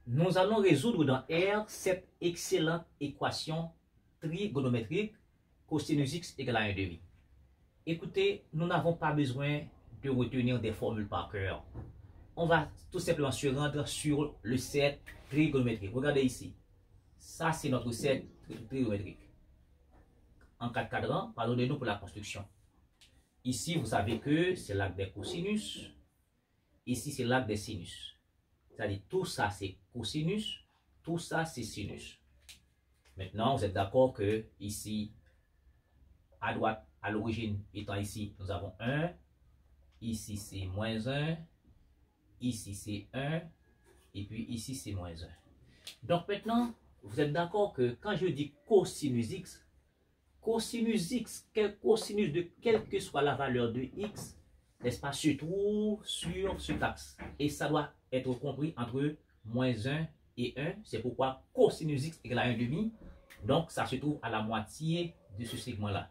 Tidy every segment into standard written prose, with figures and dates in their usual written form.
nous allons résoudre dans R cette excellente équation trigonométrique cosinus x égale à 1/2. Écoutez, nous n'avons pas besoin de retenir des formules par cœur. On va tout simplement se rendre sur le cercle trigonométrique. Regardez ici. Ça, c'est notre cercle trigonométrique. En 4 cadrans, pardonnez-nous pour la construction. Ici, vous savez que c'est l'arc des cosinus. Ici, c'est l'arc des sinus. C'est-à-dire, tout ça, c'est cosinus. Tout ça, c'est sinus. Maintenant, vous êtes d'accord que ici, à droite, à l'origine, étant ici, nous avons 1. Ici, c'est moins 1. Ici, c'est 1. Et puis, ici, c'est moins 1. Donc, maintenant, vous êtes d'accord que quand je dis cosinus x, cosinus de quelle que soit la valeur de x, n'est-ce pas, se trouve sur cet axe. Et ça doit être compris entre moins 1 et 1. C'est pourquoi cosinus x égale à 1/2. Donc, ça se trouve à la moitié de ce segment-là.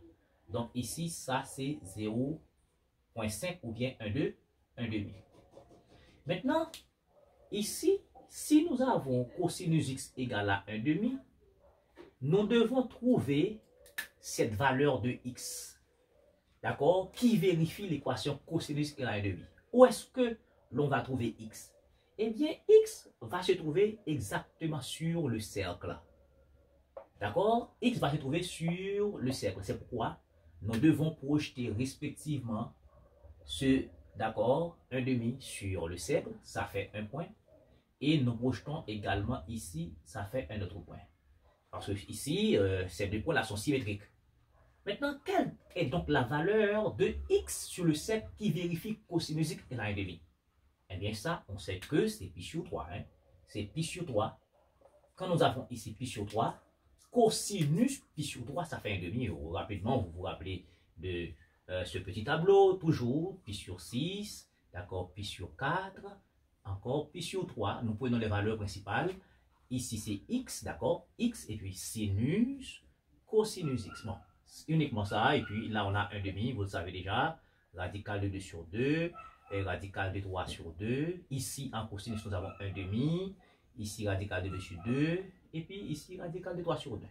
Donc, ici, ça, c'est 0,5 ou bien 1/2. Maintenant, ici, si nous avons cosinus x égale à 1/2, nous devons trouver cette valeur de x, d'accord, qui vérifie l'équation cosinus égale à 1/2. Où est-ce que l'on va trouver x? Eh bien, x va se trouver exactement sur le cercle. D'accord? X va se trouver sur le cercle. C'est pourquoi nous devons projeter respectivement ce, d'accord, 1/2 sur le cercle, ça fait un point. Et nous projetons également ici, ça fait un autre point. Parce que ici, ces deux points-là sont symétriques. Maintenant, quelle est donc la valeur de x sur le cercle qui vérifie cosinus x égale à 1/2? Eh bien, ça, on sait que c'est pi sur 3. Hein? C'est pi sur 3. Quand nous avons ici pi sur 3, cosinus pi sur 3, ça fait 1/2. Rapidement, vous vous rappelez de ce petit tableau. Toujours pi sur 6, d'accord, pi sur 4, encore pi sur 3. Nous prenons les valeurs principales. Ici, c'est x, d'accord, x, et puis sinus, cosinus x. Bon, uniquement ça, et puis là, on a 1/2, vous le savez déjà. Radical de 2 sur 2, et radical de 3 sur 2. Ici, en cosinus, nous avons 1/2. Ici, radical de 2 sur 2. Et puis ici, radical de 3 sur 2.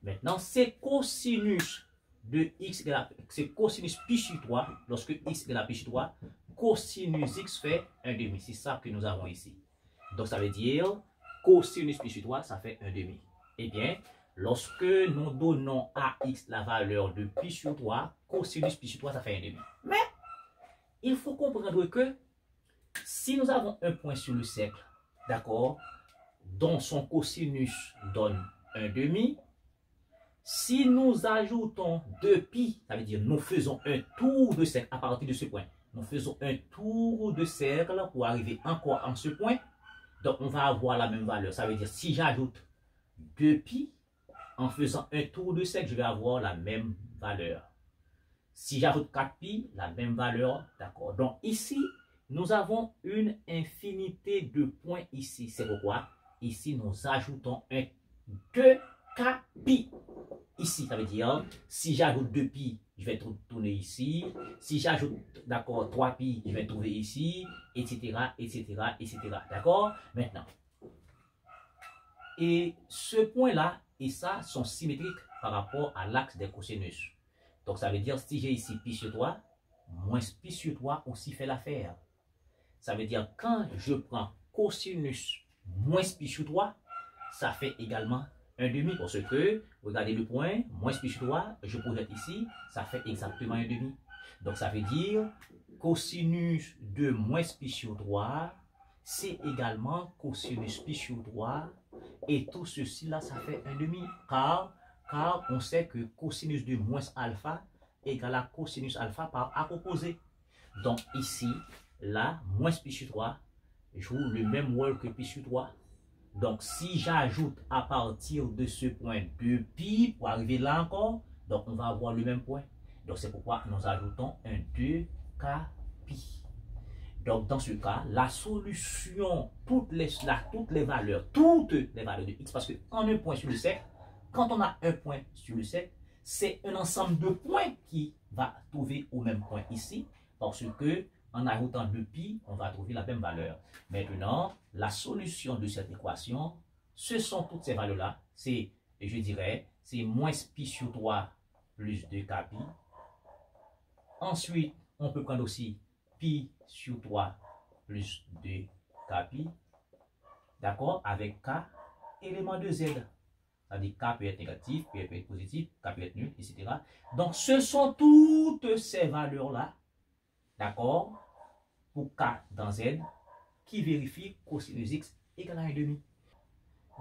Maintenant, c'est cosinus de x égale, c'est cosinus pi sur 3. Lorsque x égale à pi sur 3, cosinus x fait 1/2. C'est ça que nous avons ici. Donc, ça veut dire cosinus pi sur 3, ça fait 1/2. Eh bien, lorsque nous donnons à x la valeur de pi sur 3, cosinus pi sur 3, ça fait 1/2. Mais, il faut comprendre que si nous avons un point sur le cercle, d'accord, dont son cosinus donne 1/2, si nous ajoutons 2pi, ça veut dire nous faisons un tour de cercle à partir de ce point. Nous faisons un tour de cercle pour arriver encore en ce point. Donc, on va avoir la même valeur. Ça veut dire, si j'ajoute 2pi, en faisant un tour de cercle, je vais avoir la même valeur. Si j'ajoute 4pi, la même valeur, d'accord. Donc, ici, nous avons une infinité de points ici. C'est pourquoi, ici, nous ajoutons un 2kpi. Ici, ça veut dire, si j'ajoute 2pi, je vais tourner ici. Si j'ajoute, d'accord, 3pi, je vais trouver ici, etc., etc., etc. D'accord? Maintenant. Et ce point-là et ça sont symétriques par rapport à l'axe des cosinus. Donc, ça veut dire, si j'ai ici pi sur 3, moins pi sur 3 aussi fait l'affaire. Ça veut dire, quand je prends cosinus moins pi sur 3, ça fait également 1/2 parce que, regardez le point, moins pi sur 3, je projette ici, ça fait exactement 1/2. Donc, ça veut dire cosinus de moins pi sur 3, c'est également cosinus pi sur 3, et tout ceci là, ça fait 1/2, car on sait que cosinus de moins alpha égale à cosinus alpha par A opposé. Donc, ici, là, moins pi sur 3 joue le même rôle que pi sur 3. Donc, si j'ajoute à partir de ce point 2pi pour arriver là encore, donc on va avoir le même point. Donc, c'est pourquoi nous ajoutons un 2kpi. Donc, dans ce cas, la solution, toutes les valeurs de x, parce qu'en un point sur le cercle, quand on a un point sur le cercle, c'est un ensemble de points qui va trouver au même point ici, parce que en ajoutant le pi, on va trouver la même valeur. Maintenant, la solution de cette équation, ce sont toutes ces valeurs-là. C'est, je dirais, c'est moins pi sur 3 plus 2k pi. Ensuite, on peut prendre aussi pi sur 3 plus 2k pi. D'accord? Avec k, élément de z. C'est-à-dire k peut être négatif, peut être positif, k peut être nul, etc. Donc, ce sont toutes ces valeurs-là, d'accord, pour k dans z, qui vérifient cosinus x égale à 1,5.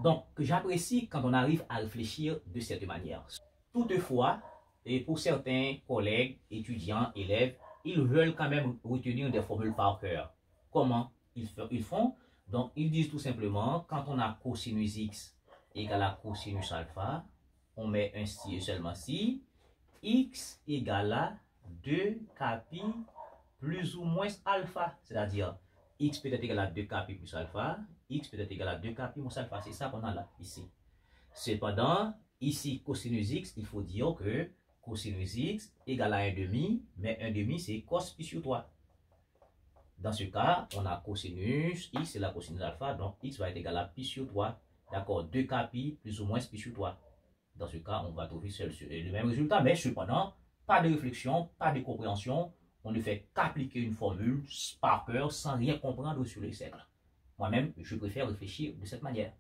Donc, j'apprécie quand on arrive à réfléchir de cette manière. Toutefois, et pour certains collègues, étudiants, élèves, ils veulent quand même retenir des formules par cœur. Comment ils font? Donc, ils disent tout simplement, quand on a cosinus x égale à cosinus alpha, on met un si et seulement si, x égale à 2k pi plus ou moins alpha, c'est-à-dire x peut être égal à 2k pi plus alpha, x peut être égal à 2k pi moins alpha, c'est ça qu'on a là, ici. Cependant, ici, cosinus x, il faut dire que cosinus x égale à 1,5, mais 1,5 c'est cos pi sur 3. Dans ce cas, on a cosinus x, c'est la cosinus alpha, donc x va être égal à pi sur 3. D'accord, 2k pi plus ou moins pi sur 3. Dans ce cas, on va trouver le même résultat, mais cependant, pas de réflexion, pas de compréhension. On ne fait qu'appliquer une formule par cœur sans rien comprendre sur les cercles. Moi-même, je préfère réfléchir de cette manière.